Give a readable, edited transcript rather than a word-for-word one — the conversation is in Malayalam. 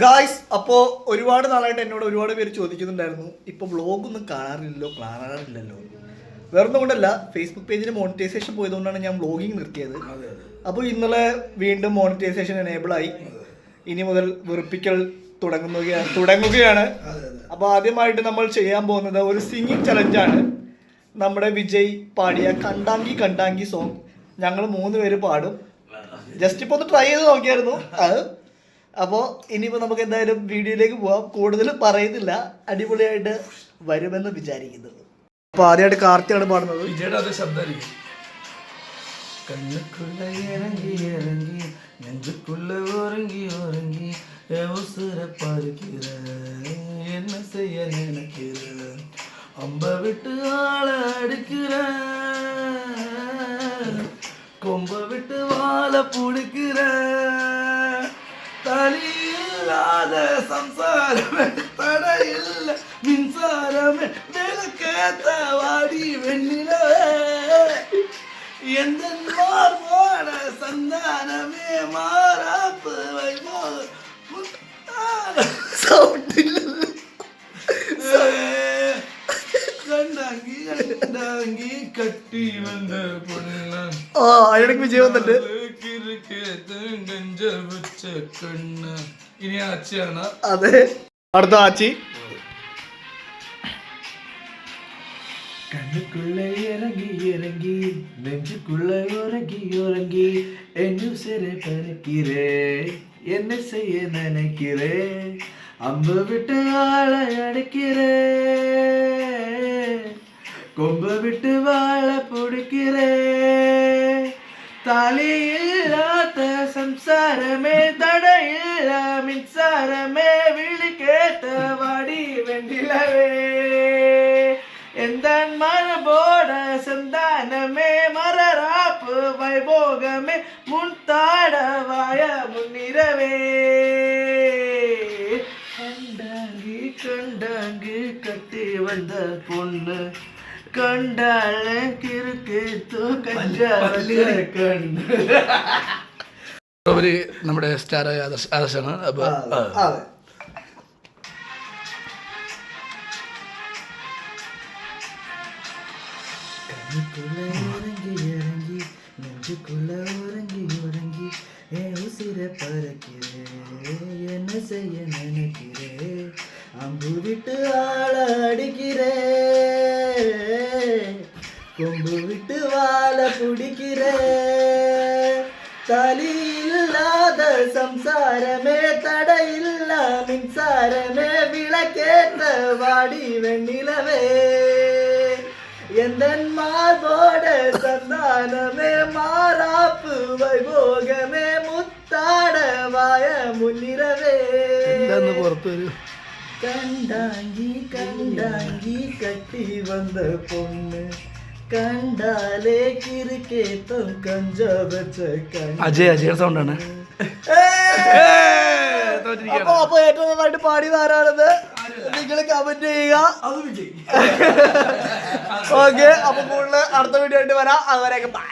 ഗായ്സ്, അപ്പോൾ ഒരുപാട് നാളായിട്ട് എന്നോട് ഒരുപാട് പേര് ചോദിക്കുന്നുണ്ടായിരുന്നു, ഇപ്പോൾ വ്ളോഗൊന്നും കാണാറില്ലല്ലോ. വേറൊന്നും കൊണ്ടല്ല, ഫേസ്ബുക്ക് പേജിന് മോണിറ്റൈസേഷൻ പോയതുകൊണ്ടാണ് ഞാൻ വ്ളോഗിങ് നിർത്തിയത്. അപ്പോൾ ഇന്നലെ വീണ്ടും മോണിറ്റൈസേഷൻ എനേബിൾ ആയി. ഇനി മുതൽ വെറുപ്പിക്കൽ തുടങ്ങുകയാണ്. അപ്പോൾ ആദ്യമായിട്ട് നമ്മൾ ചെയ്യാൻ പോകുന്നത് ഒരു സിംഗിങ് ചലഞ്ചാണ്. നമ്മുടെ വിജയ് പാടിയ കണ്ടാങ്കി കണ്ടാങ്കി സോങ് ഞങ്ങൾ 3 പേര് പാടും. ജസ്റ്റ് ഇപ്പോൾ ഒന്ന് ട്രൈ ചെയ്ത് നോക്കിയായിരുന്നു അത്. അപ്പോൾ ഇനിയിപ്പോൾ നമുക്ക് എന്തായാലും വീഡിയോയിലേക്ക് പോവാം. കൂടുതൽ പറയുന്നില്ല, അടിപൊളിയായിട്ട് വരുമെന്ന് വിചാരിക്കുന്നത്. അപ്പോൾ ആദ്യമായിട്ട് കാർത്തിയാണ് പാടുന്നത്. വിജയുടെ അതേ ശബ്ദമായിരിക്കും. കണ്ണുക്കുള്ള ഇറങ്ങി ഇറങ്ങി നെഞ്ചുക്കുള്ള ഉറങ്ങി ഉറങ്ങി അവസര പറിக்கிற என்ன செய்ய நினைக்கிற அம்ப விட்டு ஆள அடிக்கிற கொம்ப விட்டு வாழ புடிக்கிற தனியில்லாத சம்சாரமே தடையில்ல மின்சாரமே விளக்கேத்த வாடி வெண்ணிலவே எந்த மார்போட சந்தானமே மாறாப்பு வைமோ கண்டாங்கி கண்டாங்கி கட்டி வந்த பொண்ணு അതിനിടയ്ക്ക് വിജയം വന്നിട്ട് ഇനി ആച്ചിയാണ്. അതെ, അടുത്ത ആച്ചി. കണ്ണുക്കുള്ള ഇറങ്ങി ഇറങ്ങി നെഞ്ചുക്കുള്ള ഉറങ്ങി ഉറങ്ങി എന്നുസരെ പരക്കിറേ എന്നെ செய்ய நினைக்கிறே அம்பு விட்டு ஆள அடிக்கிறே கொம்பு விட்டு வாழ பிடிக்கிறே தாலியில்லாத சம்சாரமே தடையில்ல மின்சாரமே விழிக்கேத்த வாடி வெண்டிலவே எந்த மரபோட சந்தானமே மரராப்பு வைபோகமே முன்தாட வாய முன்னிரவே கண்டாங்கி கண்டாங்கி கட்டி வந்த பொண்ணு കണ്ടാള കിറുക്കേത്തു കഞ്ചാവല് കണ്ണ്. അവര് നമ്മുടെ സ്റ്റാറായ ആദർശാണ്. അപ്പൊ കണ്ണിക്കുള്ള ഇറങ്ങി ഇറങ്ങി നെഞ്ചുക്കുള്ള ഉറങ്ങി ഉറങ്ങി ഉസിര പരക്കിറേ എന്നെ செய்ய நினைக்கிறே அம்பு விட்டு ஆள அடிக்கிறே கொம்பு விட்டு வாழ பிடிக்கிறே தலி இல்லாத சம்சாரமே தடையில்ல மின்சாரமே விளக்கேத்த வாடி வெண்ணிலவே எந்த மார்போட சந்தானமே மாறாப்பு வைபோகமே முத்தாட வாய முன்னிரவே പുറത്തൊരു കണ്ടാങ്കി കണ്ടാങ്കി കട്ടി വന്ന പൊണ്ണ് കണ്ടാലേ കിറുക്കേത്തും കഞ്ച വെച്ച അജയ് സൗണ്ടാണ്. അപ്പൊ ഏറ്റവും നന്നായിട്ട് പാടിയത് ആരാണെന്ന് നിങ്ങൾ കമന്റ് ചെയ്യുക. ഓക്കെ, അപ്പൊ കൂടുതൽ അടുത്ത വീഡിയോ ആയിട്ട് വരാം. അതുവരെയൊക്കെ ബൈ.